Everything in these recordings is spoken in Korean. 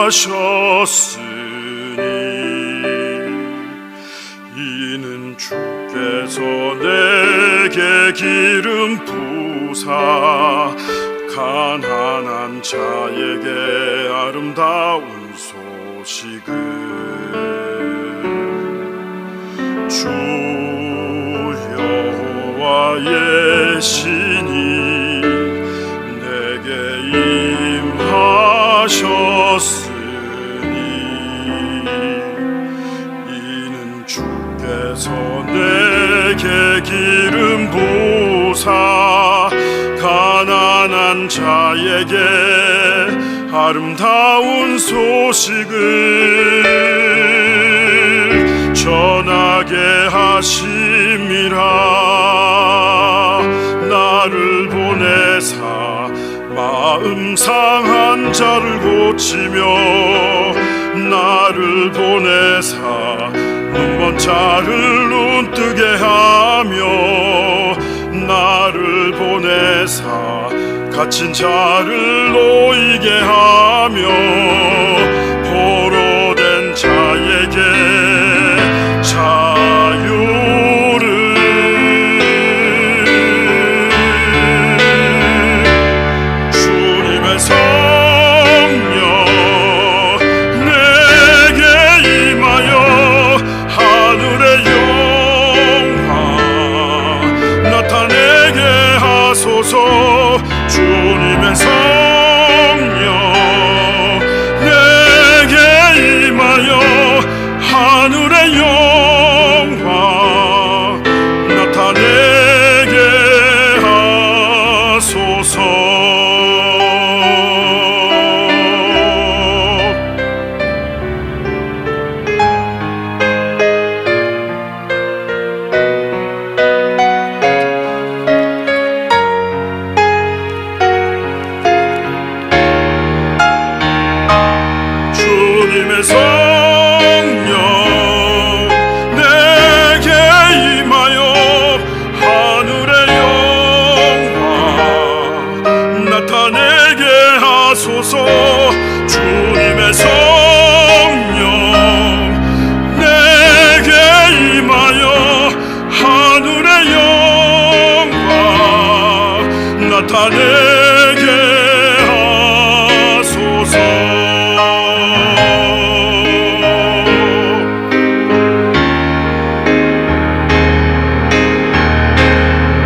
하셨으니 이는 주께서 내게 기름 부사 가난한 자에게 아름다운 소식을 주 여호와의 신이 내게 임하셨으니 이는 주께서 내게 기름 부사 가난한 자에게 아름다운 소식을 전하게 하심이라. 나를 보내사 마음 상한 자를 고치며 나를 보내사 눈먼 자를 눈뜨게 하며 나를 보내사 갇힌 자를 놓이게 하며 포로된 자에게 자유를 주님의 성령 내게 임하여 하늘의 영광 나타내게 하소서. 주님의 성령 내게 임하여 하늘의 영광 나타내게 하소서. 주님의 성령 내게 임하여 하늘의 영광 나타내게 하소서. 주님의 성령 내게 임하여 하늘의 영광 나타내게 하소서.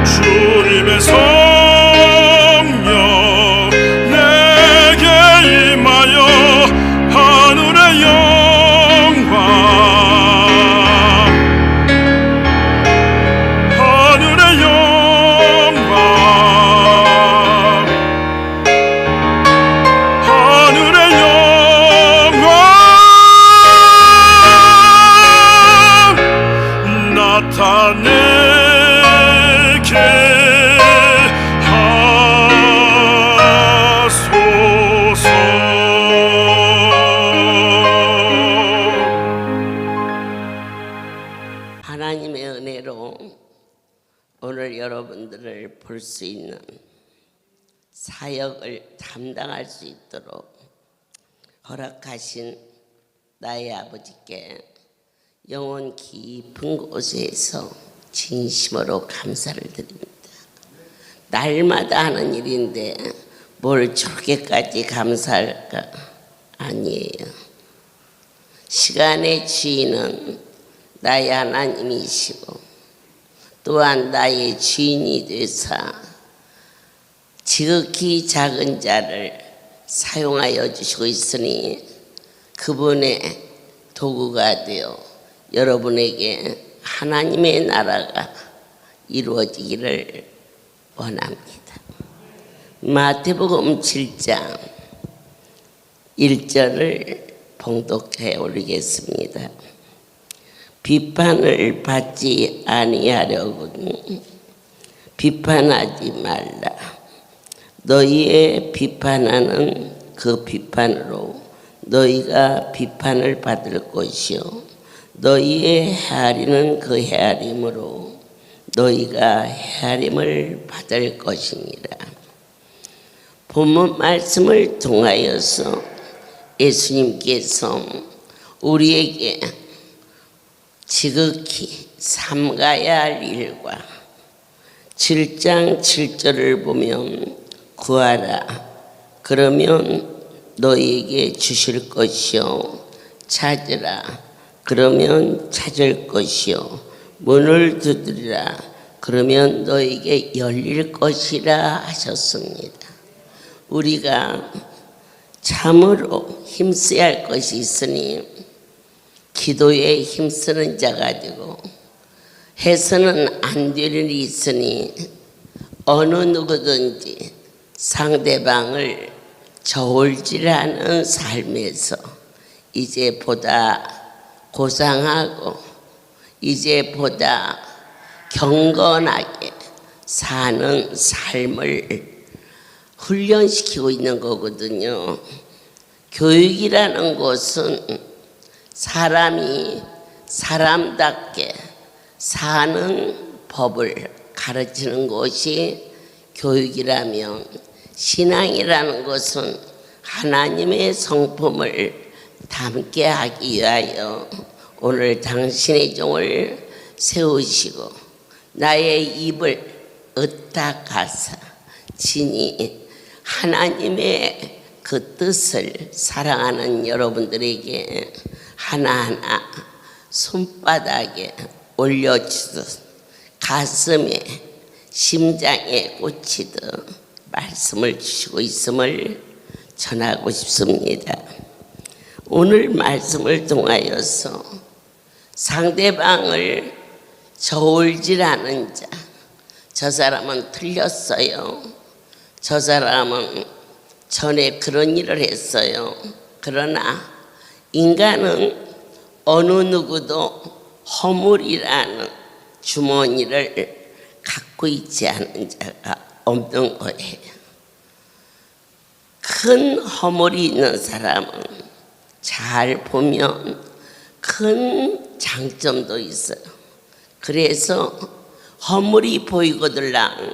주님의 성령 내게 임하여 하늘의 영광 하늘의 영광 하늘의 영광 나타내게 하소서. 하나님의 은혜로 오늘 여러분들을 볼 수 있는 사역을 감당할 수 있도록 허락하신 나의 아버지께 영혼 깊은 곳에서 진심으로 감사를 드립니다. 날마다 하는 일인데 뭘 저렇게까지 감사할까? 아니에요. 시간의 주인은 나의 하나님이시고 또한 나의 주인이 되사 지극히 작은 자를 사용하여 주시고 있으니 그분의 도구가 되어 여러분에게 하나님의 나라가 이루어지기를 원합니다. 마태복음 7장 1절을 봉독해 올리겠습니다. 비판을 받지 아니하려거든 비판하지 말라. 너희의 비판하는 그 비판으로 너희가 비판을 받을 것이요 너희의 헤아리는 그 헤아림으로 너희가 헤아림을 받을 것이니라. 본문 말씀을 통하여서 예수님께서 우리에게 지극히 삼가야 할 일과 7장 7절을 보면 구하라 그러면 너희에게 주실 것이요 찾으라 그러면 찾을 것이요 문을 두드리라 그러면 너희에게 열릴 것이라 하셨습니다. 우리가 참으로 힘써야 할 것이 있으니 기도에 힘쓰는 자 가지고 해서는 안 될 일이 있으니 어느 누구든지 상대방을 저울질하는 삶에서 이제 보다 고상하고 이제 보다 경건하게 사는 삶을 훈련시키고 있는 거거든요. 교육이라는 것은 사람이 사람답게 사는 법을 가르치는 것이 교육이라면 신앙이라는 것은 하나님의 성품을 담게 하기 위하여 오늘 당신의 종을 세우시고 나의 입을 얻다 가사 친히 하나님의 그 뜻을 사랑하는 여러분들에게 하나하나 손바닥에 올려주듯 가슴에 심장에 꽂히듯 말씀을 주시고 있음을 전하고 싶습니다. 오늘 말씀을 통하여서 상대방을 저울질하는 자, 저 사람은 틀렸어요. 저 사람은 전에 그런 일을 했어요. 그러나 인간은 어느 누구도 허물이라는 주머니를 갖고 있지 않은 자가 없는 거예요. 큰 허물이 있는 사람은 잘 보면 큰 장점도 있어요. 그래서 허물이 보이거들랑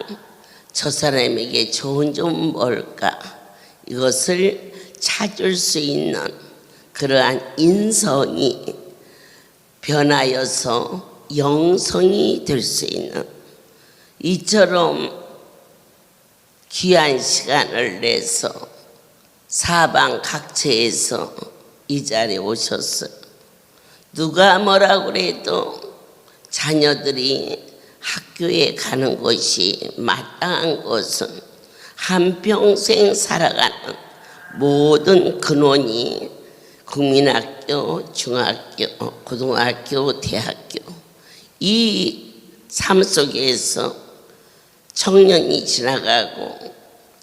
저 사람에게 좋은 점 뭘까 이것을 찾을 수 있는 그러한 인성이 변하여서 영성이 될 수 있는 이처럼 귀한 시간을 내서 사방 각처에서 이 자리에 오셨어요. 누가 뭐라고 그래도 자녀들이 학교에 가는 것이 마땅한 것은 한평생 살아가는 모든 근원이 국민학교, 중학교, 고등학교, 대학교 이 삶 속에서 청년이 지나가고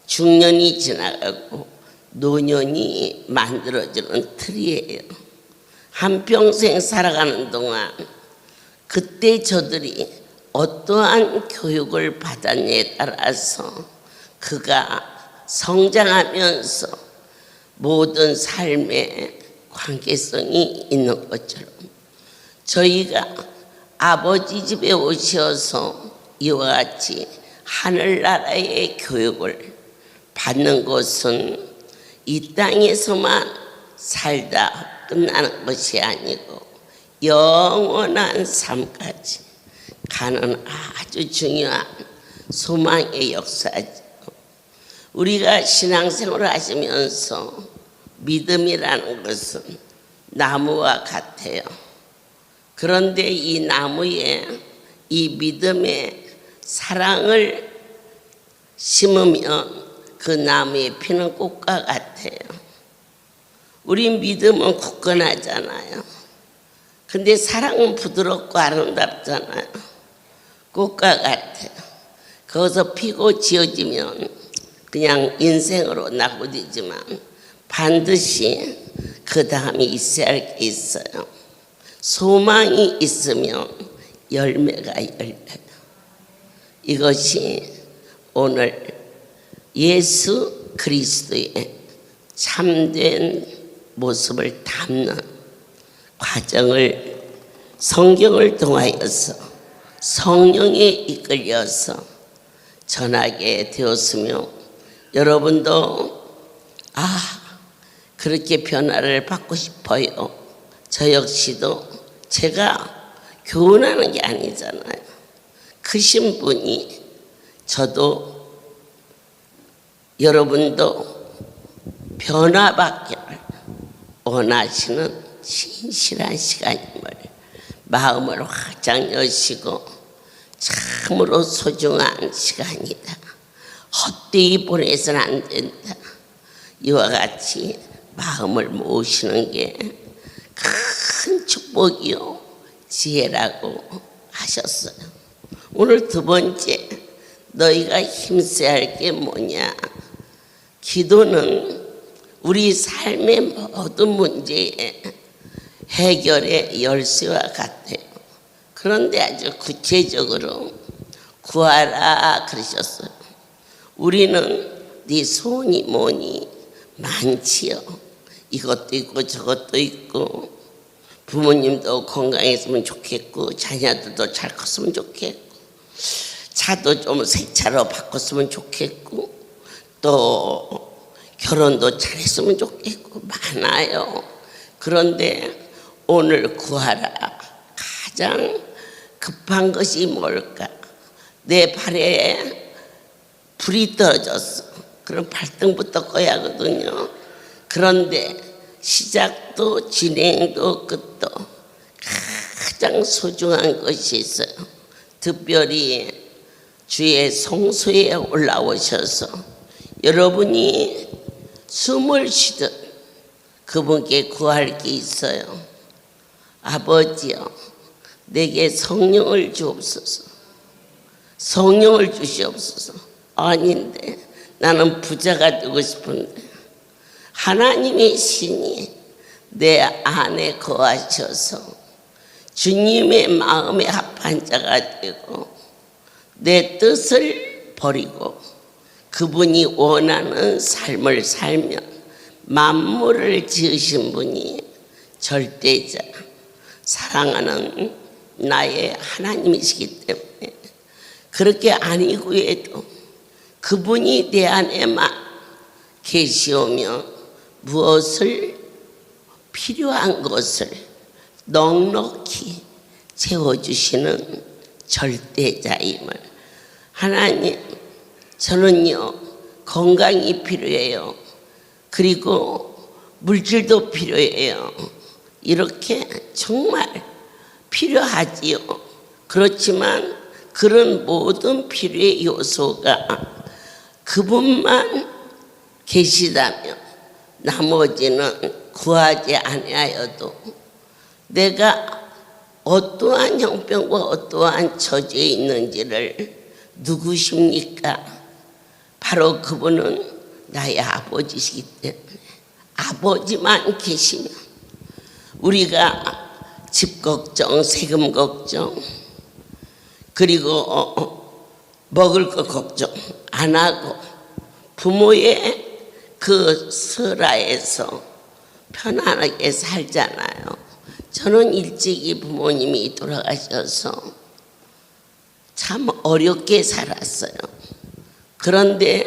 중년이 지나가고 노년이 만들어지는 틀이에요. 한평생 살아가는 동안 그때 저들이 어떠한 교육을 받았냐에 따라서 그가 성장하면서 모든 삶의 관계성이 있는 것처럼 저희가 아버지 집에 오셔서 이와 같이 하늘나라의 교육을 받는 것은 이 땅에서만 살다 끝나는 것이 아니고 영원한 삶까지 가는 아주 중요한 소망의 역사죠. 우리가 신앙생활을 하시면서 믿음이라는 것은 나무와 같아요. 그런데 이 나무에 이 믿음의 사랑을 심으면 그 나무에 피는 꽃과 같아요. 우리 믿음은 굳건하잖아요. 근데 사랑은 부드럽고 아름답잖아요. 꽃과 같아요. 거기서 피고 지어지면 그냥 인생으로 나고 되지만 반드시 그 다음에 있어야 할 게 있어요. 소망이 있으면 열매가 열려요. 이것이 오늘 예수 그리스도의 참된 모습을 담는 과정을 성경을 통하여서 성령에 이끌려서 전하게 되었으며 여러분도 그렇게 변화를 받고 싶어요. 저 역시도 제가 교훈하는 게 아니잖아요. 크신 분이 저도 여러분도 변화받기를 원하시는 신실한 시간임을 마음을 활짝 여시고 참으로 소중한 시간이다. 헛되이 보내서는 안 된다. 이와 같이 마음을 모으시는 게 큰 축복이요 지혜라고 하셨어요. 오늘 두 번째, 너희가 힘써야 할 게 뭐냐? 기도는 우리 삶의 모든 문제의 해결의 열쇠와 같아요. 그런데 아주 구체적으로 구하라 그러셨어요. 우리는 네 소원이 뭐니? 많지요. 이것도 있고 저것도 있고, 부모님도 건강했으면 좋겠고, 자녀들도 잘 컸으면 좋겠고, 차도 좀 새 차로 바꿨으면 좋겠고, 또 결혼도 잘했으면 좋겠고, 많아요. 그런데 오늘 구하라, 가장 급한 것이 뭘까? 내 발에 불이 떨어졌어. 그럼 발등부터 꺼야 하거든요. 그런데 시작도 진행도 끝도 가장 소중한 것이 있어요. 특별히 주의 성소에 올라오셔서 여러분이 숨을 쉬듯 그분께 구할 게 있어요. 아버지여, 내게 성령을 주옵소서. 성령을 주시옵소서. 아닌데 나는 부자가 되고 싶은데 하나님의 신이 내 안에 거하셔서 주님의 마음에 합한 자가 되고 내 뜻을 버리고 그분이 원하는 삶을 살면 만물을 지으신 분이 절대자, 사랑하는 나의 하나님이시기 때문에 그렇게 아니고 해도 그분이 내 안에만 계시오며 무엇을 필요한 것을 넉넉히 채워주시는 절대자임을. 하나님, 저는요 건강이 필요해요. 그리고 물질도 필요해요. 이렇게 정말 필요하지요. 그렇지만 그런 모든 필요의 요소가 그분만 계시다면 나머지는 구하지 아니하여도 내가 어떠한 형편과 어떠한 처지에 있는지를 누구십니까? 바로 그분은 나의 아버지시기 때문에 아버지만 계시면 우리가 집 걱정, 세금 걱정, 그리고 먹을 것 걱정 안 하고 부모의 그 설하에서 편안하게 살잖아요. 저는 일찍이 부모님이 돌아가셔서 참 어렵게 살았어요. 그런데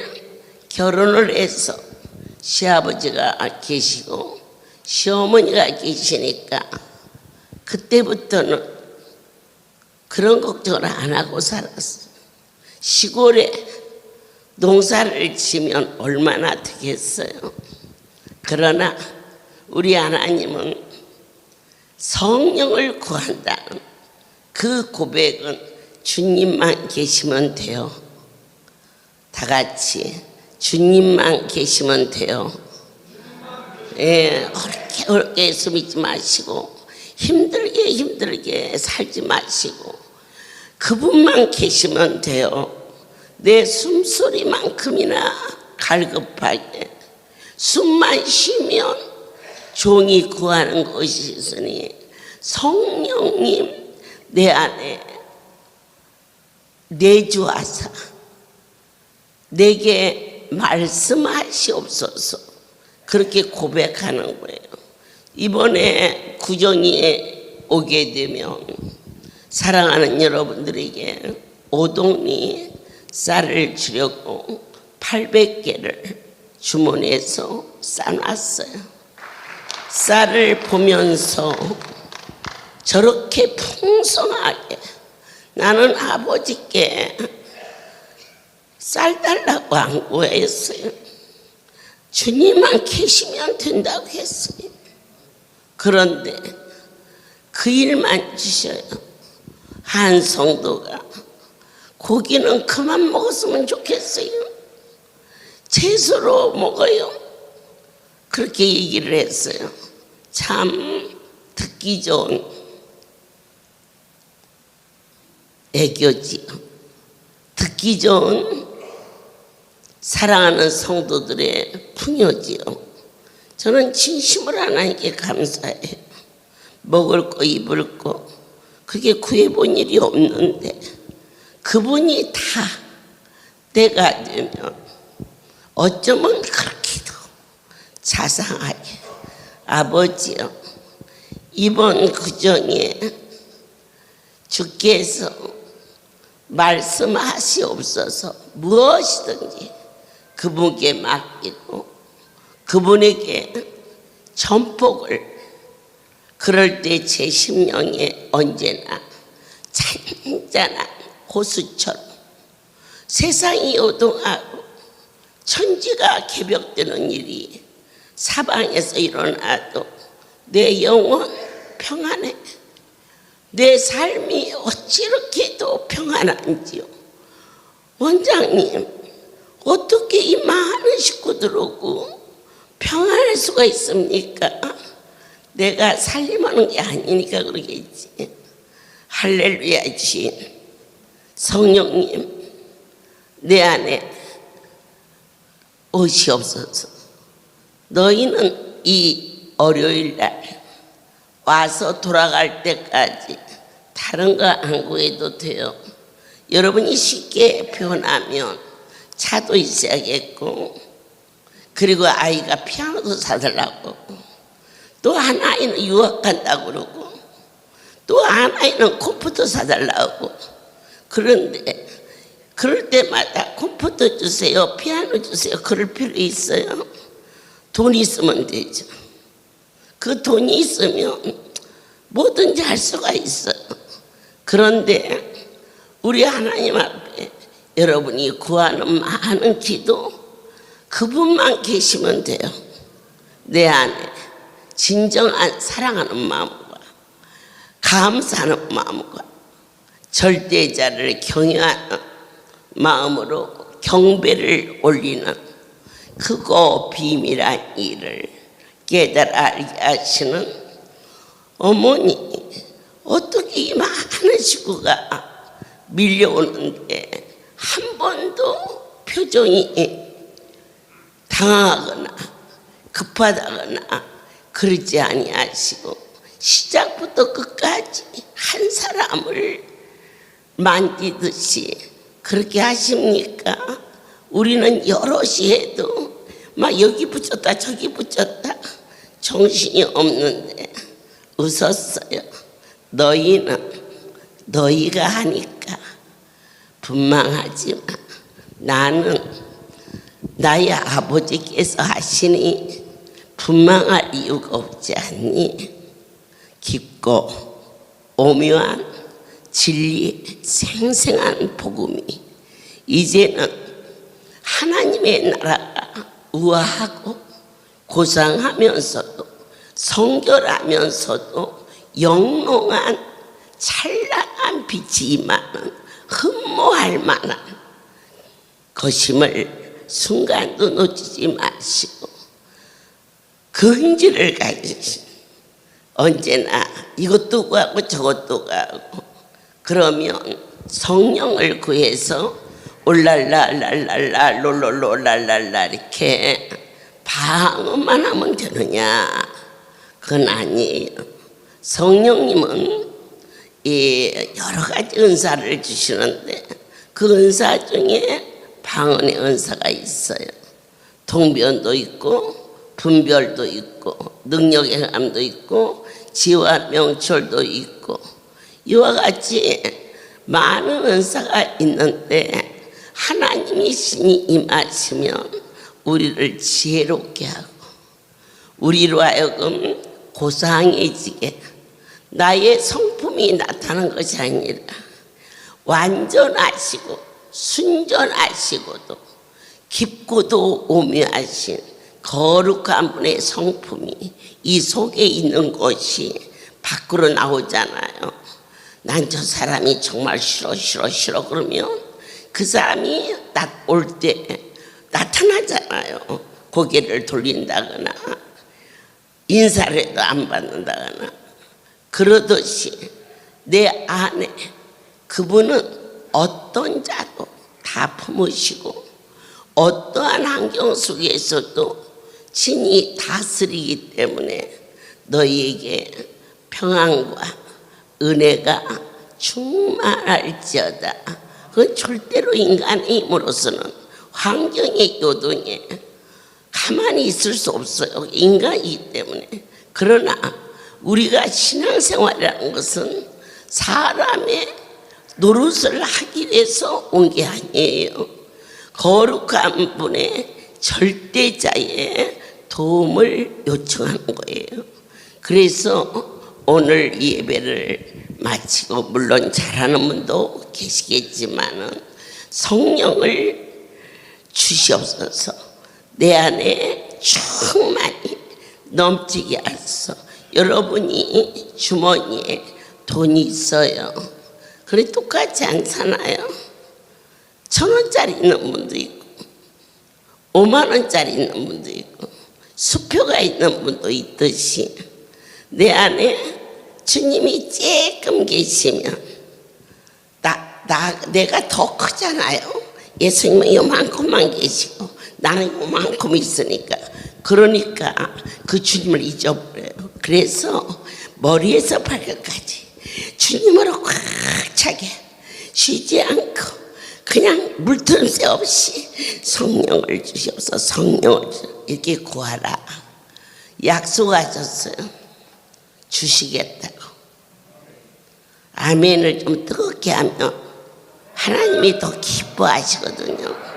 결혼을 해서 시아버지가 계시고 시어머니가 계시니까 그때부터는 그런 걱정을 안 하고 살았어요. 시골에 농사를 지면 얼마나 되겠어요. 그러나 우리 하나님은 성령을 구한다는 그 고백은 주님만 계시면 돼요. 다 같이 주님만 계시면 돼요. 어렵게 숨지 마시고 힘들게 살지 마시고 그분만 계시면 돼요. 내 숨소리만큼이나 갈급하게 숨만 쉬면 종이 구하는 것이 있으니 성령님 내 안에 내주하사 내게 말씀하시옵소서. 그렇게 고백하는 거예요. 이번에 구정이에 오게 되면 사랑하는 여러분들에게 오동리 쌀을 주려고 800개를 주문해서 싸놨어요. 쌀을 보면서 저렇게 풍성하게 나는 아버지께 쌀 달라고 안 구했어요. 주님만 계시면 된다고 했어요. 그런데 그 일만 주셔요. 한 성도가 고기는 그만 먹었으면 좋겠어요. 채소로 먹어요. 그렇게 얘기를 했어요. 참 듣기 좋은 애교지요. 듣기 좋은 사랑하는 성도들의 풍요지요. 저는 진심으로 하나님께 감사해요. 먹을 거 입을 거 그게 구해본 일이 없는데 그분이 다 때가 되면 어쩌면 그렇게도 자상하게 아버지요, 이번 구정에 주께서 말씀하시옵소서 무엇이든지 그분께 맡기고 그분에게 전복을 그럴 때 제 심령에 언제나 잔잔한 호수처럼 세상이 요동하고 천지가 개벽되는 일이 사방에서 일어나도 내 영혼 평안해. 내 삶이 어찌 이렇게도 평안한지요. 원장님, 어떻게 이 많은 식구들 오고 평안할 수가 있습니까? 내가 살림하는 게 아니니까 그러겠지. 할렐루야 주신 성령님, 내 안에 오시옵소서. 너희는 이 월요일 날 와서 돌아갈 때까지 다른 거 안 구해도 돼요. 여러분이 쉽게 변하면 차도 있어야겠고, 그리고 아이가 피아노도 사달라고, 또 한 아이는 유학 간다고 그러고, 또 한 아이는 컴퓨터 사달라고. 그런데 그럴 때마다 컴퓨터 주세요, 피아노 주세요 그럴 필요 있어요? 돈 있으면 되죠. 그 돈이 있으면 뭐든지 할 수가 있어요. 그런데 우리 하나님 앞에 여러분이 구하는 많은 기도 그분만 계시면 돼요. 내 안에 진정한 사랑하는 마음과 감사하는 마음과 절대자를 경외하는 마음으로 경배를 올리는 크고 비밀한 일을 깨달아 알게 하시는 어머니, 어떻게 이 많은 식구가 밀려오는데 한 번도 표정이 당하거나 급하다거나 그러지 아니하시고 시작부터 끝까지 한 사람을 만지듯이 그렇게 하십니까? 우리는 여럿이 해도 막 여기 붙였다 저기 붙였다 정신이 없는데 웃었어요. 너희는 너희가 하니까 분망하지만 나는 나의 아버지께서 하시니 분망할 이유가 없지 않니? 깊고 오묘한 진리 생생한 복음이 이제는 하나님의 나라가 우아하고 고상하면서도 성결하면서도 영롱한 찬란한 빛이 임하는 흠모할 만한 것임을 순간도 놓치지 마시고 그 흥지를 가지신 언제나 이것도 구하고 저것도 구하고 그러면 성령을 구해서 올랄랄랄랄라 롤롤롤랄랄라 이렇게 방언만 하면 되느냐? 그건 아니에요. 성령님은 여러 가지 은사를 주시는데 그 은사 중에 방언의 은사가 있어요. 통변도 있고 분별도 있고 능력의 감도 있고 지와 명철도 있고 이와 같이 많은 은사가 있는데 하나님이 신이 임하시면 우리를 지혜롭게 하고 우리로 하여금 고상해지게 나의 성품이 나타난 것이 아니라 완전하시고 순전하시고도 깊고도 오묘하신 거룩한 분의 성품이 이 속에 있는 것이 밖으로 나오잖아요. 난 저 사람이 정말 싫어 그러면 그 사람이 올 때 나타나잖아요. 고개를 돌린다거나 인사를 해도 안 받는다거나. 그러듯이 내 안에 그분은 어떤 자도 다 품으시고 어떠한 환경 속에서도 친히 다스리기 때문에 너희에게 평안과 은혜가 충만할지어다. 그건 절대로 인간의 힘으로서는 환경의 요동에 가만히 있을 수 없어요. 인간이기 때문에. 그러나 우리가 신앙생활이라는 것은 사람의 노릇을 하기 위해서 온 게 아니에요. 거룩한 분의 절대자의 도움을 요청하는 거예요. 그래서 오늘 예배를 마치고 물론 잘하는 분도 계시겠지만은 성령을 주시옵소서. 내 안에 충만히 넘치게 하소서. 여러분이 주머니에 돈이 있어요. 그래 똑같지 않잖아요. 1,000원짜리 있는 분도 있고 5만 원짜리 있는 분도 있고 수표가 있는 분도 있듯이 내 안에 주님이 조금 계시면 내가 더 크잖아요. 예수님은 요만큼만 계시고 나는 요만큼 있으니까. 그러니까 그 주님을 잊어버려요. 그래서 머리에서 발끝까지 주님으로 꽉 차게 쉬지 않고 그냥 물틈새 없이 성령을 주시옵소서. 성령을 이렇게 구하라. 약속하셨어요. 주시겠다고. 아멘을 좀 뜨겁게 하면 하나님이 더 기뻐하시거든요.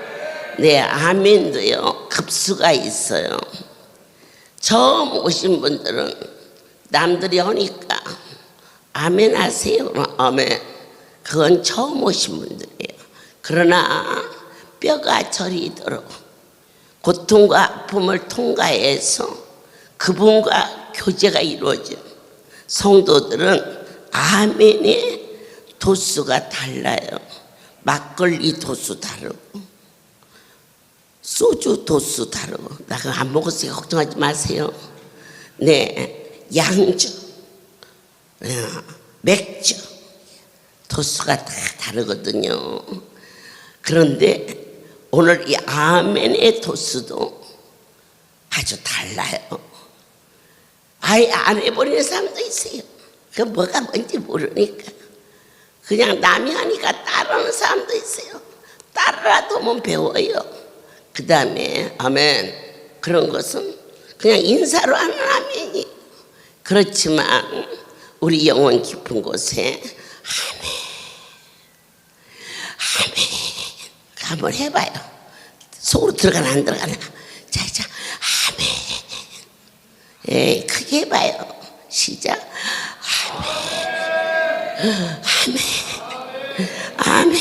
네, 아멘도요 급수가 있어요. 처음 오신 분들은 남들이 하니까 아멘 하세요. 아멘. 그건 처음 오신 분들이에요. 그러나 뼈가 저리도록 고통과 아픔을 통과해서 그분과 교제가 이루어진 성도들은 아멘의 도수가 달라요. 막걸리 도수 다르고 소주 도수 다르고. 나 그거 안 먹었으니까 걱정하지 마세요. 네, 양주, 맥주 도수가 다 다르거든요. 그런데 오늘 이 아멘의 도수도 아주 달라요. 아예 안 해버리는 사람도 있어요. 그 뭐가 뭔지 모르니까 그냥 남이 하니까 따르는 사람도 있어요. 따라도 뭐 배워요. 그 다음에 아멘 그런 것은 그냥 인사로 하는 아멘이. 그렇지만 우리 영혼 깊은 곳에 아멘 아멘 한번 해봐요. 속으로 들어가나 안 들어가나. 자 아멘. 크게 해봐요. 시작. 아멘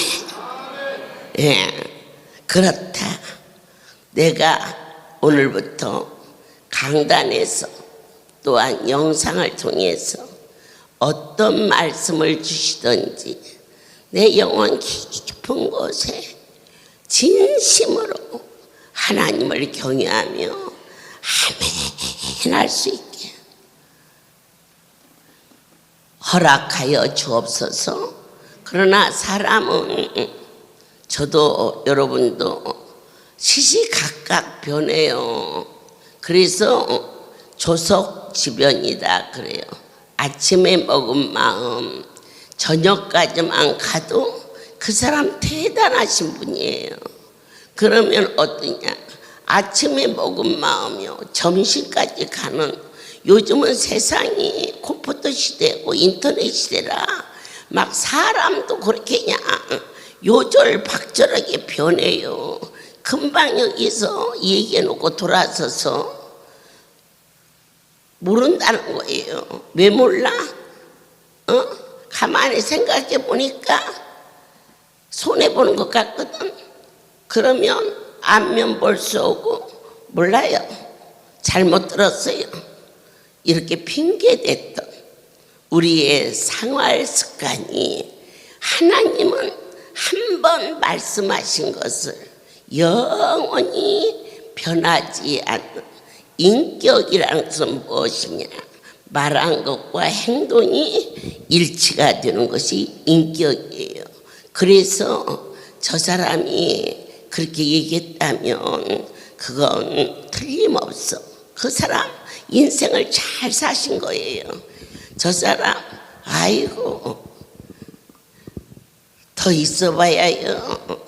아멘. 그렇다. 내가 오늘부터 강단에서 또한 영상을 통해서 어떤 말씀을 주시든지 내 영혼 깊은 곳에 진심으로 하나님을 경외하며 아멘 할 수 있게 허락하여 주옵소서. 그러나 사람은 저도 여러분도 시시각각 변해요. 그래서 조석지변이다 그래요. 아침에 먹은 마음 저녁까지만 가도 그 사람 대단하신 분이에요. 그러면 어떠냐? 아침에 먹은 마음이요 점심까지 가는. 요즘은 세상이 컴퓨터 시대고 인터넷 시대라 막 사람도 그렇게 그냥 요절박절하게 변해요. 금방 여기서 얘기해놓고 돌아서서 모른다는 거예요. 왜 몰라? 가만히 생각해 보니까 손해보는 것 같거든. 그러면 안면 볼 수 없고 몰라요. 잘못 들었어요. 이렇게 핑계댔던 우리의 생활 습관이 하나님은 한 번 말씀하신 것을 영원히 변하지 않는 인격이라는 것은 무엇이냐? 말한 것과 행동이 일치가 되는 것이 인격이에요. 그래서 저 사람이 그렇게 얘기했다면 그건 틀림없어. 그 사람 인생을 잘 사신 거예요. 저 사람 아이고 더 있어봐야요.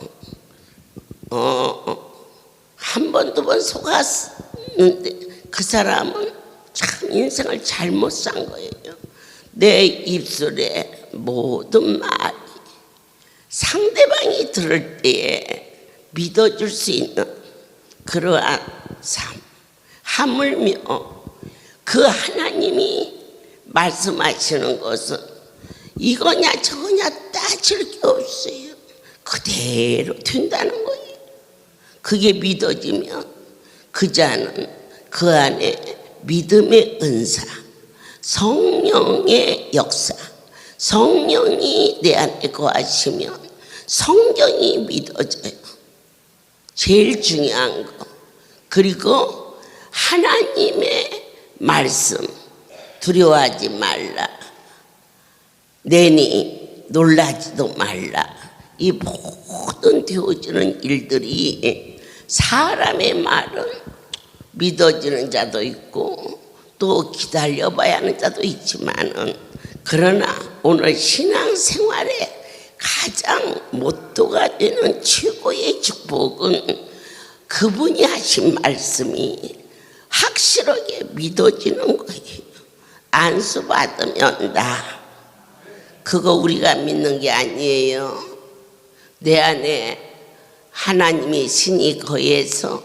한 번 두 번 속았는데 그 사람은 참 인생을 잘못 산 거예요. 내 입술에 모든 말이 상대방이 들을 때에 믿어줄 수 있는 그러한 삶. 하물며 그 하나님이 말씀하시는 것은 이거냐 저거냐 따질 게 없어요. 그대로 된다는 거예요. 그게 믿어지면 그 자는 그 안에 믿음의 은사, 성령의 역사, 성령이 내 안에 거하시면 성경이 믿어져요. 제일 중요한 거. 그리고 하나님의 말씀 두려워하지 말라. 내니 놀라지도 말라. 이 모든 되어지는 일들이 사람의 말은 믿어지는 자도 있고 또 기다려봐야 하는 자도 있지만은 그러나 오늘 신앙생활에 가장 모토가 되는 최고의 축복은 그분이 하신 말씀이 확실하게 믿어지는 거예요. 안수 받으면 나. 그거 우리가 믿는 게 아니에요. 내 안에 하나님의 신이 거해서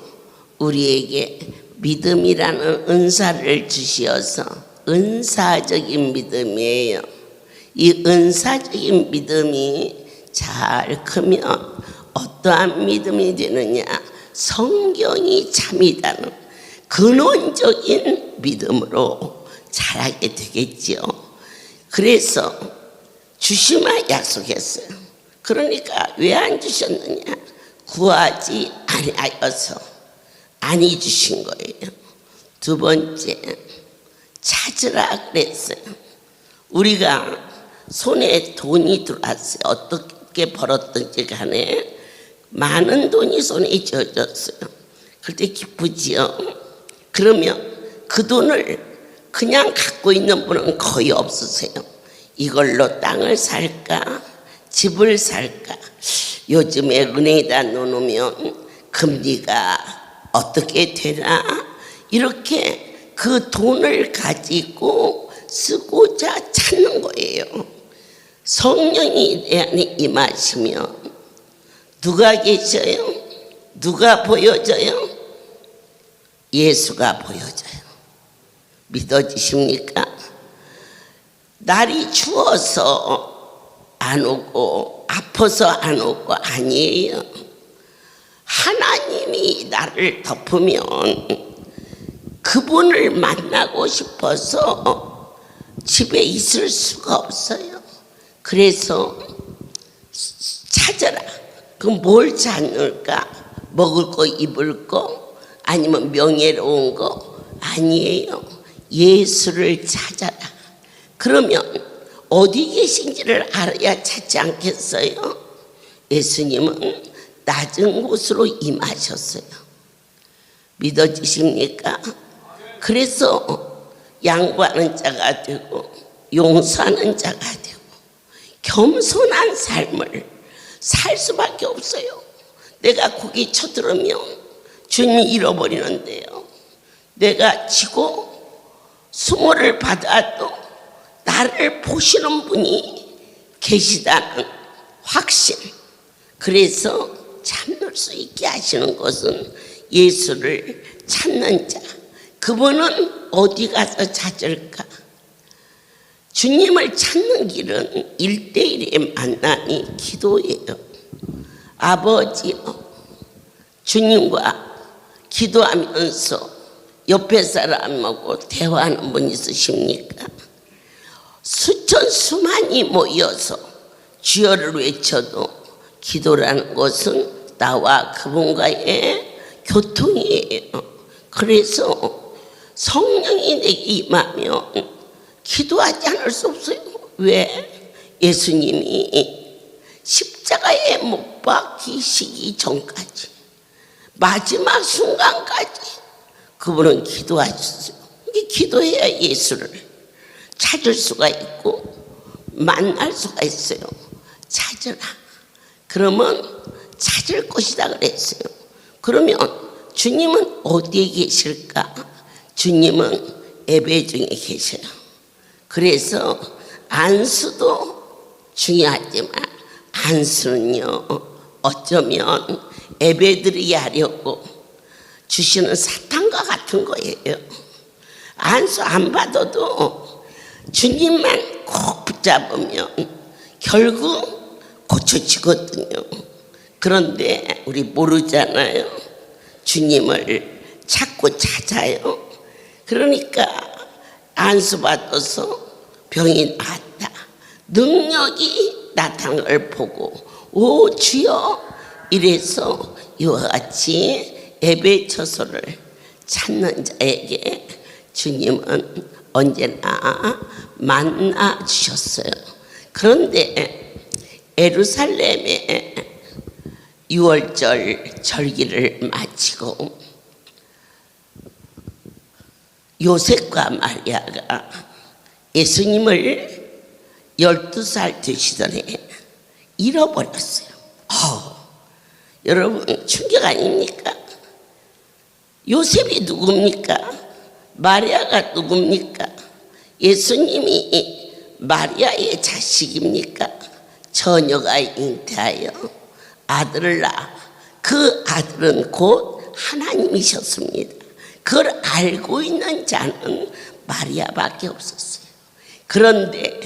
우리에게 믿음이라는 은사를 주시어서 은사적인 믿음이에요. 이 은사적인 믿음이 잘 크면 어떠한 믿음이 되느냐? 성경이 참이다는 근원적인 믿음으로 자라게 되겠죠. 그래서 주시마 약속했어요. 그러니까 왜 안 주셨느냐? 구하지 아니하여서 아니 주신 거예요. 두 번째, 찾으라 그랬어요. 우리가 손에 돈이 들어왔어요. 어떻게 벌었든지 간에 많은 돈이 손에 쥐어졌어요. 그때 기쁘지요. 그러면 그 돈을 그냥 갖고 있는 분은 거의 없으세요. 이걸로 땅을 살까? 집을 살까? 요즘에 은행에다 넣어놓으면 금리가 어떻게 되나? 이렇게 그 돈을 가지고 쓰고자 찾는 거예요. 성령이 내 안에 임하시면 누가 계셔요? 누가 보여져요? 예수가 보여져요. 믿어지십니까? 날이 추워서 안 오고 아파서 안 오고 아니에요. 하나님이 나를 덮으면 그분을 만나고 싶어서 집에 있을 수가 없어요. 그래서 찾아라. 그럼 뭘 찾을까? 먹을 거, 입을 거, 아니면 명예로운 거? 아니에요. 예수를 찾아라. 그러면 어디 계신지를 알아야 찾지 않겠어요? 예수님은 낮은 곳으로 임하셨어요. 믿어지십니까? 그래서 양보하는 자가 되고 용서하는 자가 되고 겸손한 삶을 살 수밖에 없어요. 내가 거기 쳐들으면 주님이 잃어버리는데요. 내가 지고 수모를 받아도 나를 보시는 분이 계시다는 확신. 그래서 참을 수 있게 하시는 것은 예수를 찾는 자, 그분은 어디 가서 찾을까? 주님을 찾는 길은 1대1의 만남이 기도예요. 아버지요, 주님과 기도하면서 옆에 사람하고 대화하는 분 있으십니까? 수천수만이 모여서 주여를 외쳐도 기도라는 것은 나와 그분과의 교통이에요. 그래서 성령이 내게 임하면 기도하지 않을 수 없어요. 왜? 예수님이 십자가에 못 박히시기 전까지 마지막 순간까지 그분은 기도하셨어요. 기도해야 예수를 찾을 수가 있고 만날 수가 있어요. 찾으라. 그러면 찾을 것이다 그랬어요. 그러면 주님은 어디에 계실까? 주님은 예배 중에 계셔요. 그래서 안수도 중요하지만 안수는요, 어쩌면 예배드리게 하려고 주시는 사탕과 같은 거예요. 안수 안 받아도 주님만 꼭 붙잡으면 결국 고쳐지거든요. 그런데 우리 모르잖아요. 주님을 찾고 찾아요. 그러니까 안수 받아서 병이 나았다. 능력이 나타난 걸 보고 오 주여 이래서 이와 같이 예배 처소를 찾는 자에게 주님은 언제나 만나 주셨어요. 그런데 예루살렘에 6월절 절기를 마치고 요셉과 마리아가 예수님을 12살 되시던 해 잃어버렸어요. 여러분 충격 아닙니까? 요셉이 누굽니까? 마리아가 누굽니까? 예수님이 마리아의 자식입니까? 처녀가 잉태하여 아들을 낳아 그 아들은 곧 하나님이셨습니다. 그걸 알고 있는 자는 마리아밖에 없었어요. 그런데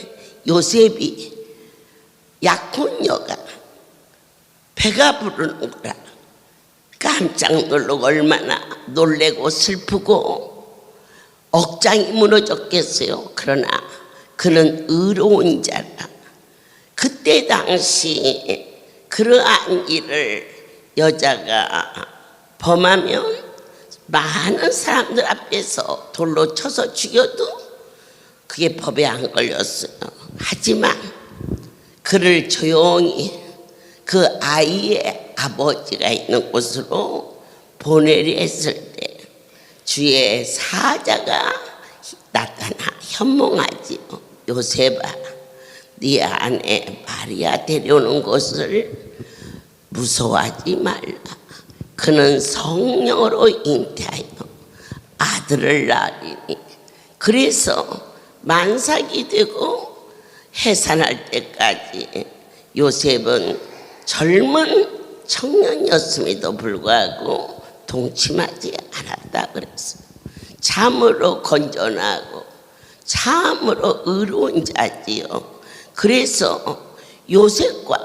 요셉이 약혼녀가 배가 부르는구나 깜짝 놀라고 얼마나 놀래고 슬프고 억장이 무너졌겠어요. 그러나 그는 의로운 자라. 그때 당시 그러한 일을 여자가 범하면 많은 사람들 앞에서 돌로 쳐서 죽여도 그게 법에 안 걸렸어요. 하지만 그를 조용히 그 아이의 아버지가 있는 곳으로 보내려 했을 때 주의 사자가 나타나 현몽하지요. 요셉아, 네 아내 마리아 데려오는 것을 무서워하지 말라. 그는 성령으로 잉태하여 아들을 낳으리니. 그래서 만삭이 되고 해산할 때까지 요셉은 젊은 청년이었음에도 불구하고 동침하지 않았다 그랬어요. 참으로 건전하고 참으로 의로운 자지요. 그래서 요셉과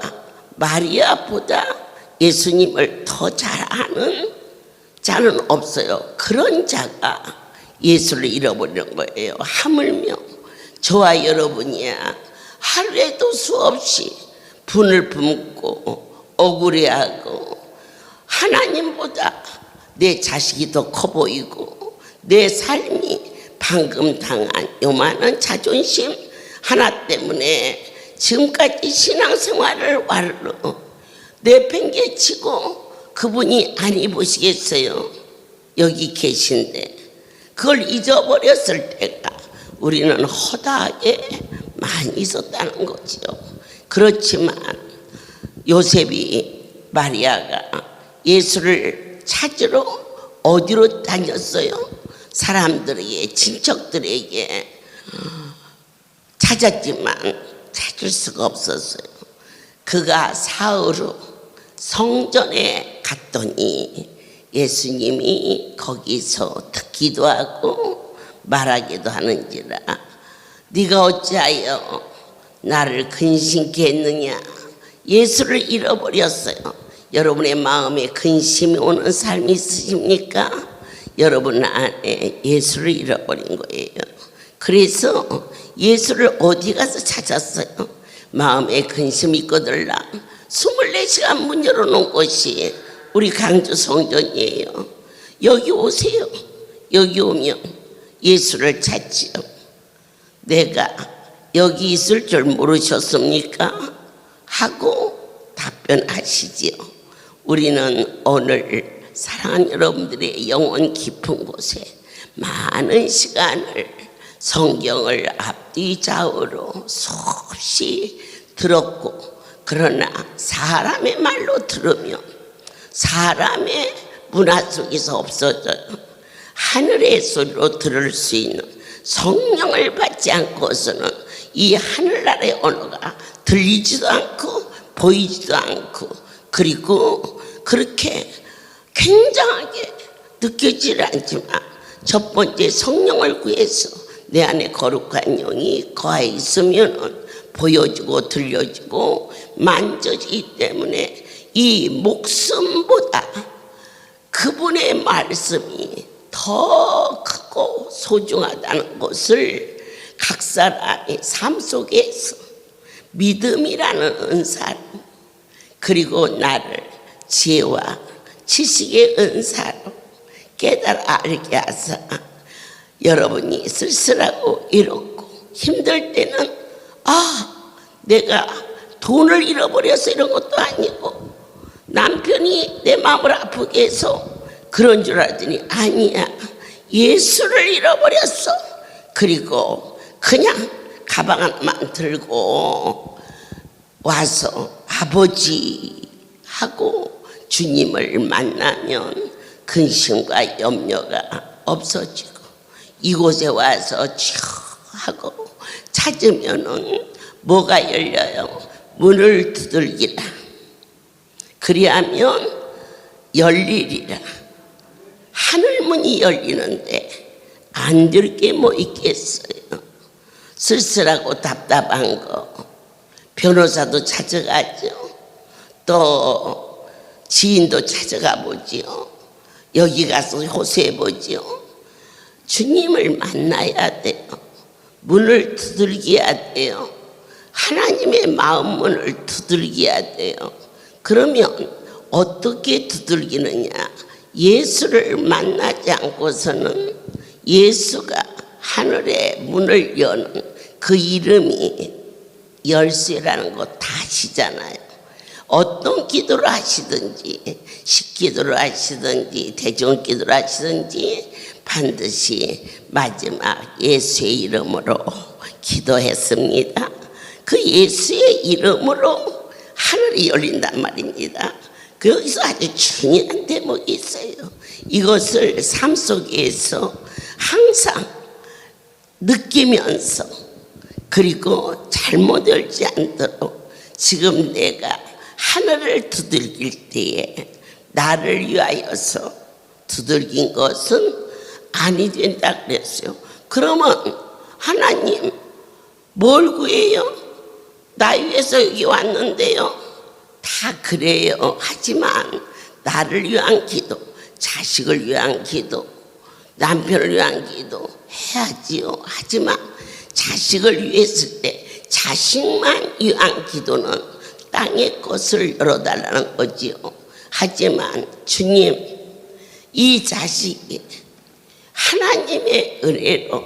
마리아보다 예수님을 더 잘 아는 자는 없어요. 그런 자가 예수를 잃어버리는 거예요. 하물며 저와 여러분이야 하루에도 수없이 분을 품고 억울해하고 하나님보다 내 자식이 더 커 보이고 내 삶이 방금 당한 요만한 자존심 하나 때문에 지금까지 신앙생활을 와르르 내팽개치고 그분이 안 입으시겠어요? 여기 계신데 그걸 잊어버렸을 때가 우리는 허다하게 많이 있었다는 거죠. 그렇지만 요셉이 마리아가 예수를 찾으러 어디로 다녔어요? 사람들에게 친척들에게 찾았지만 찾을 수가 없었어요. 그가 사흘 후 성전에 갔더니 예수님이 거기서 듣기도 하고 말하기도 하는지라 네가 어찌하여 나를 근심케 했느냐. 예수를 잃어버렸어요. 여러분의 마음에 근심이 오는 삶이 있으십니까? 여러분 안에 예수를 잃어버린 거예요. 그래서 예수를 어디 가서 찾았어요? 마음에 근심이 있거들라 24시간 문 열어놓은 곳이 우리 강주 성전이에요. 여기 오세요. 여기 오면 예수를 찾지요. 내가 여기 있을 줄 모르셨습니까? 하고 답변하시지요. 우리는 오늘 사랑하는 여러분들의 영혼 깊은 곳에 많은 시간을 성경을 앞뒤 좌우로 수없이 들었고, 그러나 사람의 말로 들으면 사람의 문화 속에서 없어져요. 하늘의 소리로 들을 수 있는 성령을 받지 않고서는 이 하늘나라의 언어가 들리지도 않고 보이지도 않고, 그리고 그렇게 굉장하게 느껴지지 않지만 첫 번째 성령을 구해서 내 안에 거룩한 영이 거해 있으면 보여주고 들려주고 만져지기 때문에 이 목숨보다 그분의 말씀이 더 크고 소중하다는 것을 각 사람의 삶 속에서 믿음이라는 은사로, 그리고 나를 지혜와 지식의 은사로 깨달아 알게 하사 여러분이 쓸쓸하고 이렇고 힘들 때는 내가 돈을 잃어버려서 이런 것도 아니고 남편이 내 마음을 아프게 해서 그런 줄 알았더니 아니야, 예수를 잃어버렸어. 그리고 그냥 가방 하나만 들고 와서 아버지 하고 주님을 만나면 근심과 염려가 없어지고, 이곳에 와서 쭉 하고 찾으면은 뭐가 열려요? 문을 두들기라. 그리하면 열리리라. 하늘문이 열리는데 안 될 게 뭐 있겠어요? 쓸쓸하고 답답한 거 변호사도 찾아가죠. 또 지인도 찾아가 보지요. 여기 가서 호소해 보지요. 주님을 만나야 돼요. 문을 두들겨야 돼요. 하나님의 마음 문을 두들겨야 돼요. 그러면 어떻게 두들기느냐? 예수를 만나지 않고서는 예수가 하늘의 문을 여는 그 이름이 열쇠라는 거 다 아시잖아요. 어떤 기도를 하시든지, 식기도를 하시든지 대중기도를 하시든지 반드시 마지막 예수의 이름으로 기도했습니다. 그 예수의 이름으로 하늘이 열린단 말입니다. 여기서 아주 중요한 대목이 있어요. 이것을 삶 속에서 항상 느끼면서, 그리고 잘못 열지 않도록 지금 내가 하늘을 두들길 때에 나를 위하여서 두들긴 것은 아니 된다 그랬어요. 그러면 하나님 뭘 구해요? 나 위해서 여기 왔는데요. 다 그래요. 하지만 나를 위한 기도, 자식을 위한 기도, 남편을 위한 기도 해야지요. 하지만 자식을 위했을 때 자식만 위한 기도는 땅의 것을 열어달라는 거지요. 하지만 주님, 이 자식이 하나님의 은혜로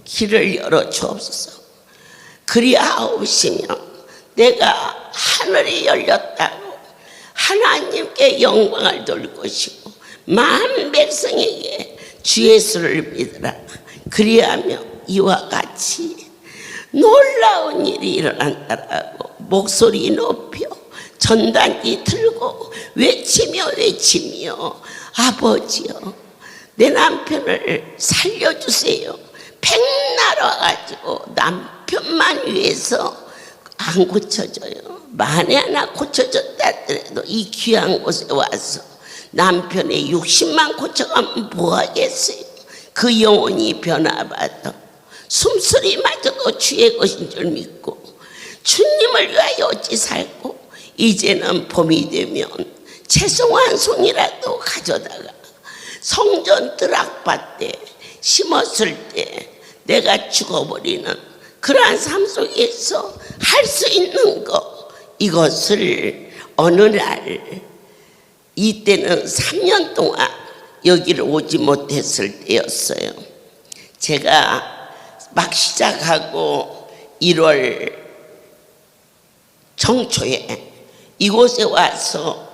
길을 열어 주옵소서. 그리하옵시면 내가 하늘이 열렸다고 하나님께 영광을 돌릴 것이고 만 백성에게 주 예수를 믿으라. 그리하면 이와 같이 놀라운 일이 일어난다라고 목소리 높여 전단지 들고 외치며 아버지요, 내 남편을 살려주세요. 백날 와가지고 남편만 위해서 안 고쳐져요. 만에 하나 고쳐졌다 하더라도 이 귀한 곳에 와서 남편의 60만 고쳐가면 뭐하겠어요. 그 영혼이 변화받아 숨소리마저도 주의 것인 줄 믿고 주님을 위하여 어찌 살고 이제는 봄이 되면 채소 한 송이라도 가져다가 성전 드락밭에 심었을 때 내가 죽어버리는 그러한 삶 속에서 할 수 있는 것, 이것을 어느 날 이때는 3년 동안 여기를 오지 못했을 때였어요. 제가 막 시작하고 1월 정초에 이곳에 와서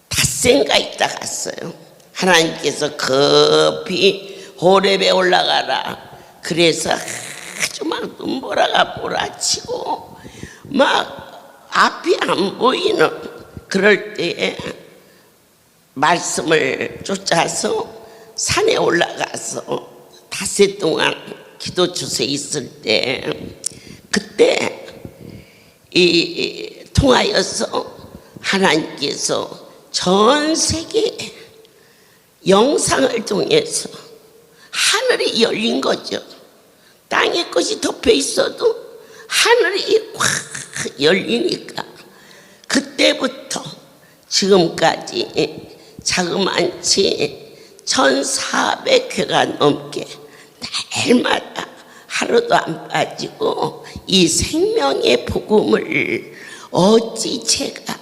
닷새인가 있다 갔어요. 하나님께서 급히 호렙에 올라가라. 그래서 아주 막 눈보라가 몰아치고 막 앞이 안 보이는 그럴 때에 말씀을 쫓아서 산에 올라가서 닷새 동안 기도 주세 있을 때 그때 이 통하여서 하나님께서 전 세계 영상을 통해서 하늘이 열린 거죠. 땅의 것이 덮여 있어도 하늘이 확 열리니까 그때부터 지금까지 자그만치 1400회가 넘게 날마다 하루도 안 빠지고 이 생명의 복음을 어찌 제가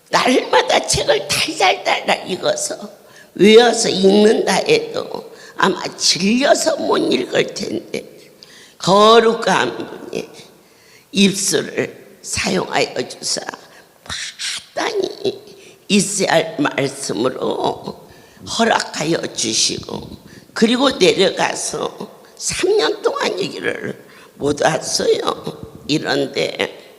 날마다 책을 달달달달 읽어서 외워서 읽는다 해도 아마 질려서 못 읽을 텐데 거룩한 분이 입술을 사용하여 주사 마땅히 있어야 할 말씀으로 허락하여 주시고 그리고 내려가서 3년 동안 여기를 못 왔어요. 이런데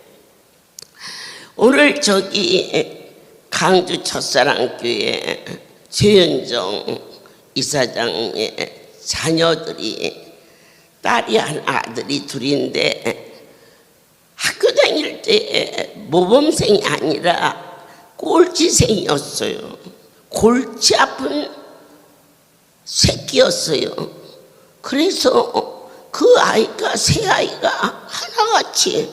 오늘 저기 강주 첫사랑교회 최현정 이사장의 자녀들이 딸이 하나 아들이 둘인데 학교 다닐 때 모범생이 아니라 꼴찌생이었어요. 골치 아픈 새끼였어요. 그래서 그 아이가 새 아이가 하나같이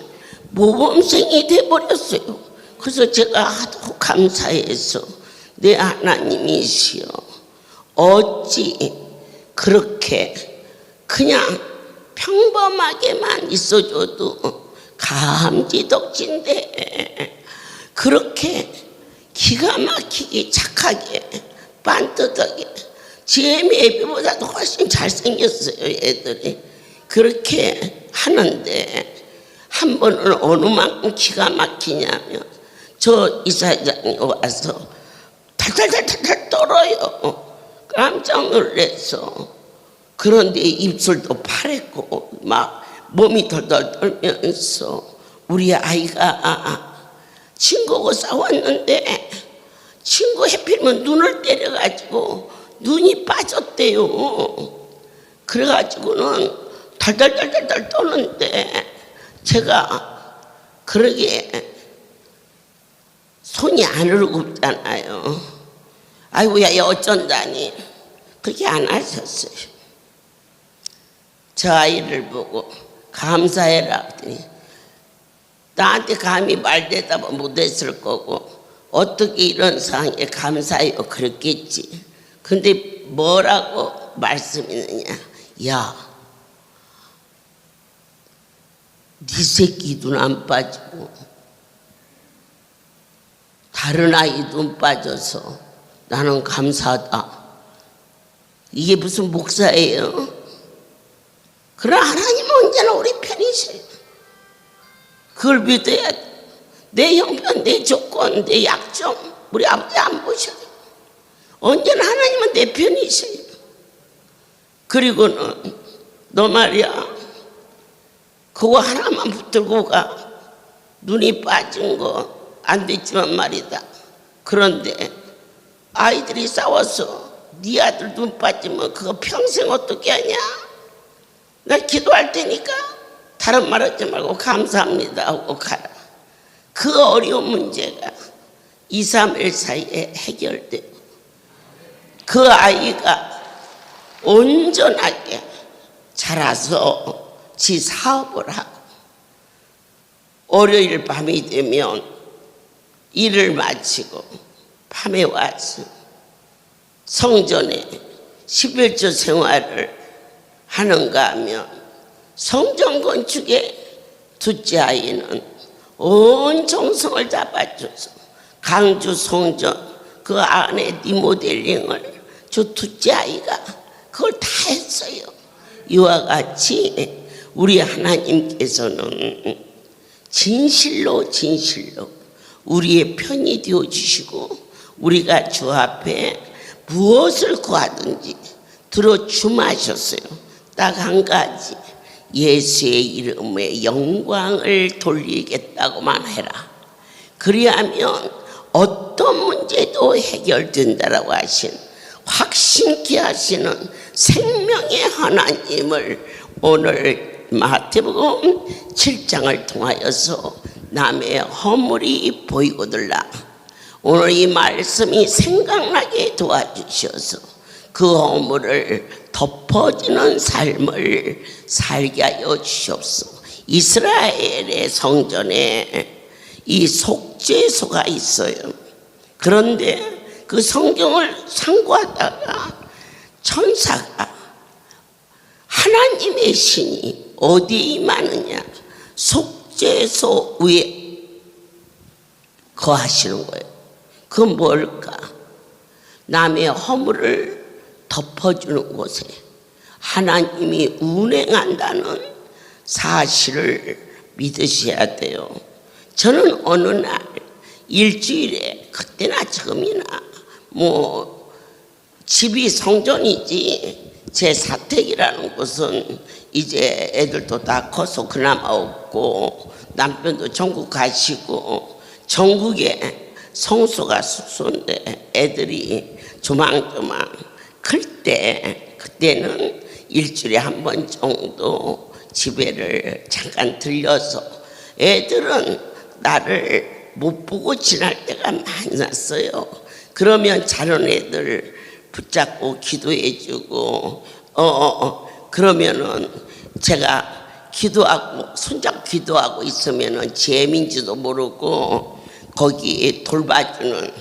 모범생이 돼버렸어요. 그래서 제가 하도 감사해서 내 하나님이시여 어찌 그렇게 그냥 평범하게만 있어줘도 감지덕진데 그렇게 기가 막히게 착하게 반듯하게 지혜미 애비보다도 훨씬 잘생겼어요. 애들이 그렇게 하는데 한 번은 어느 만큼 기가 막히냐면 저 이사장이 와서 탈탈탈탈 떨어요. 깜짝 놀라서. 그런데 입술도 파랬고 막 몸이 덜덜 떨면서 우리 아이가 친구하고 싸웠는데 친구 해필이면 눈을 때려가지고 눈이 빠졌대요. 그래가지고는 달달달달달 떠는데 제가 그러게 손이 안으로 굽잖아요. 아이고야 어쩐다니 그렇게 안 하셨어요. 저 아이를 보고 감사해라 하더니 나한테 감히 말대답 못했을 거고 어떻게 이런 상황에 감사해요 그랬겠지. 근데 뭐라고 말씀이느냐. 야, 네 새끼 눈 안 빠지고 다른 아이 눈 빠져서 나는 감사하다. 이게 무슨 목사예요? 그러나 하나님은 언제나 우리 편이세요. 그걸 믿어야 돼. 내 형편, 내 조건, 내 약점 우리 아버지 안 보셔요. 언제나 하나님은 내 편이세요. 그리고는 너 말이야 그거 하나만 붙들고 가. 눈이 빠진 거 안 됐지만 말이다. 그런데 아이들이 싸워서 네 아들 눈 빠지면 그거 평생 어떻게 하냐. 나 기도할 테니까 다른 말 하지 말고 감사합니다 하고 가라. 그 어려운 문제가 2, 3일 사이에 해결되고 그 아이가 온전하게 자라서 지 사업을 하고 월요일 밤이 되면 일을 마치고 밤에 와서 성전에 11조 생활을 하는가 하면 성전 건축에 둘째 아이는 온 정성을 다 바쳐서 강주 성전 그 안에 리모델링을 저 둘째 아이가 그걸 다 했어요. 이와 같이 우리 하나님께서는 진실로 우리의 편이 되어주시고 우리가 주 앞에 무엇을 구하든지 들어주마셨어요. 딱 한 가지, 예수의 이름에 영광을 돌리겠다고만 해라. 그리하면 어떤 문제도 해결된다라고 하신 확신케 하시는 생명의 하나님을 오늘 마태복음 7장을 통하여서 남의 허물이 보이고들라. 오늘 이 말씀이 생각나게 도와주셔서 그 허물을 덮어주는 삶을 살게 하여 주시옵소서. 이스라엘의 성전에 이 속죄소가 있어요. 그런데 그 성경을 참고하다가 천사가 하나님의 신이 어디에 임하느냐, 속죄소 위에 거하시는 거예요. 그건 뭘까? 남의 허물을 덮어주는 곳에 하나님이 운행한다는 사실을 믿으셔야 돼요. 저는 어느 날 일주일에 그때나 지금이나 집이 성전이지 제 사택이라는 곳은 이제 애들도 다 커서 그나마 없고 남편도 전국 가시고 전국에 성소가 숙소인데 애들이 조망조망 클 때 그때는 일주일에 한 번 정도 집에를 잠깐 들려서 애들은 나를 못 보고 지날 때가 많이 났어요. 그러면 자는 애들 붙잡고 기도해주고 그러면은 제가 기도하고 손잡고 기도하고 있으면은 재민지도 모르고 거기 돌봐주는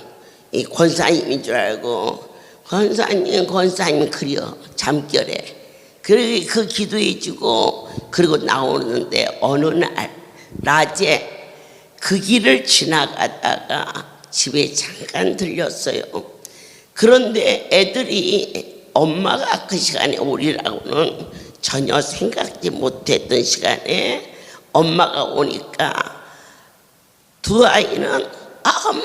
이 권사님인 줄 알고 권사님 그려 잠결에 그 기도해주고 그리고 나오는데 어느 날 낮에 그 길을 지나가다가 집에 잠깐 들렸어요. 그런데 애들이 엄마가 그 시간에 오리라고는 전혀 생각지 못했던 시간에 엄마가 오니까 두 아이는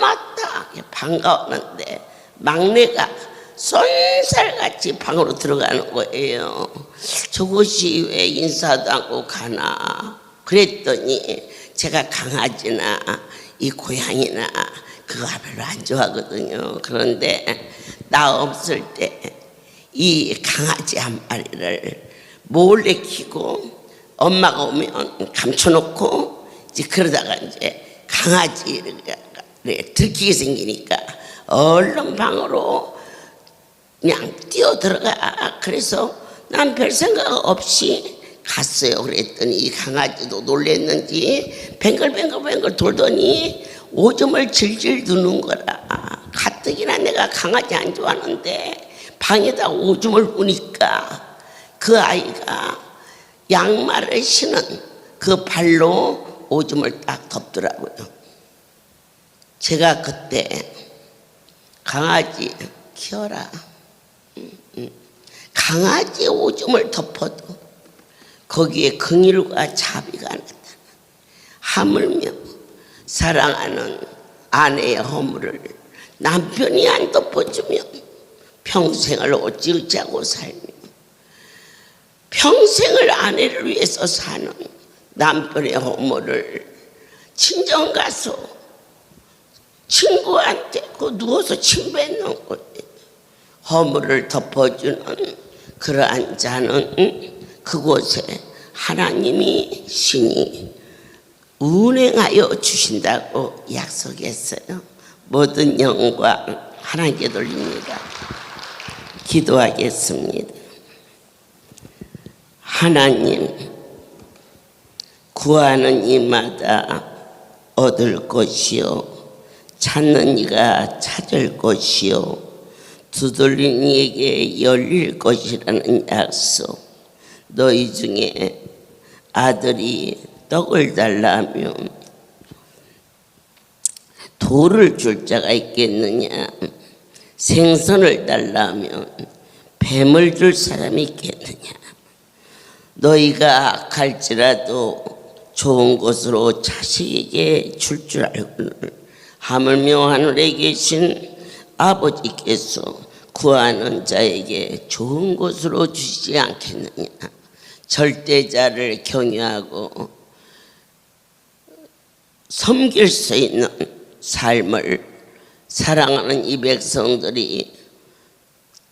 맞다 반가웠는데 막내가 쏜살같이 방으로 들어가는 거예요. 저것이 왜 인사도 하고 가나 그랬더니 제가 강아지나 이 고양이나 그거 별로 안 좋아하거든요. 그런데 나 없을 때 이 강아지 한 마리를 몰래 키고 엄마가 오면 감춰놓고 이제 그러다가 이제 강아지를 들키게 생기니까 얼른 방으로 그냥 뛰어 들어가. 그래서 난 별 생각 없이 갔어요. 그랬더니 이 강아지도 놀랬는지 뱅글뱅글 돌더니 오줌을 질질 누는 거라. 가뜩이나 내가 강아지 안 좋아하는데 방에다 오줌을 누니까 그 아이가 양말을 신은 그 발로 오줌을 딱 덮더라고요. 제가 그때 강아지 키워라. 강아지 오줌을 덮어도 거기에 긍휼과 자비가 나타나. 하물며 사랑하는 아내의 허물을 남편이 안 덮어주면 평생을 어찌하고 살며 평생을 아내를 위해서 사는 남편의 허물을 친정 가서 친구한테 누워서 침 뱉는 거예요. 허물을 덮어주는 그러한 자는 그곳에 하나님이 신이 운행하여 주신다고 약속했어요. 모든 영광 하나님께 돌립니다. 기도하겠습니다. 하나님, 구하는 이마다 얻을 것이요 찾는 이가 찾을 것이요 두드리는 이에게 열릴 것이라는 약속. 너희 중에 아들이 떡을 달라면 돌을 줄 자가 있겠느냐? 생선을 달라면 뱀을 줄 사람이 있겠느냐? 너희가 갈지라도 좋은 곳으로 자식에게 줄 알고는 하물며 하늘에 계신 아버지께서 구하는 자에게 좋은 곳으로 주시지 않겠느냐? 절대자를 경외하고 섬길 수 있는 삶을 사랑하는 이 백성들이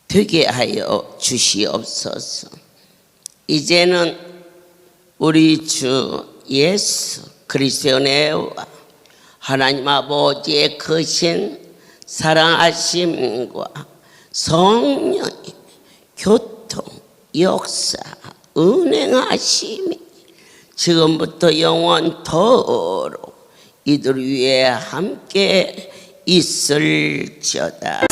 되게 하여 주시옵소서. 이제는 우리 주 예수 그리스도의 은혜와 하나님 아버지의 크신 사랑하심과 성령의 교통, 역사, 은행하심이 지금부터 영원토록 이들 위에 함께 있을지어다.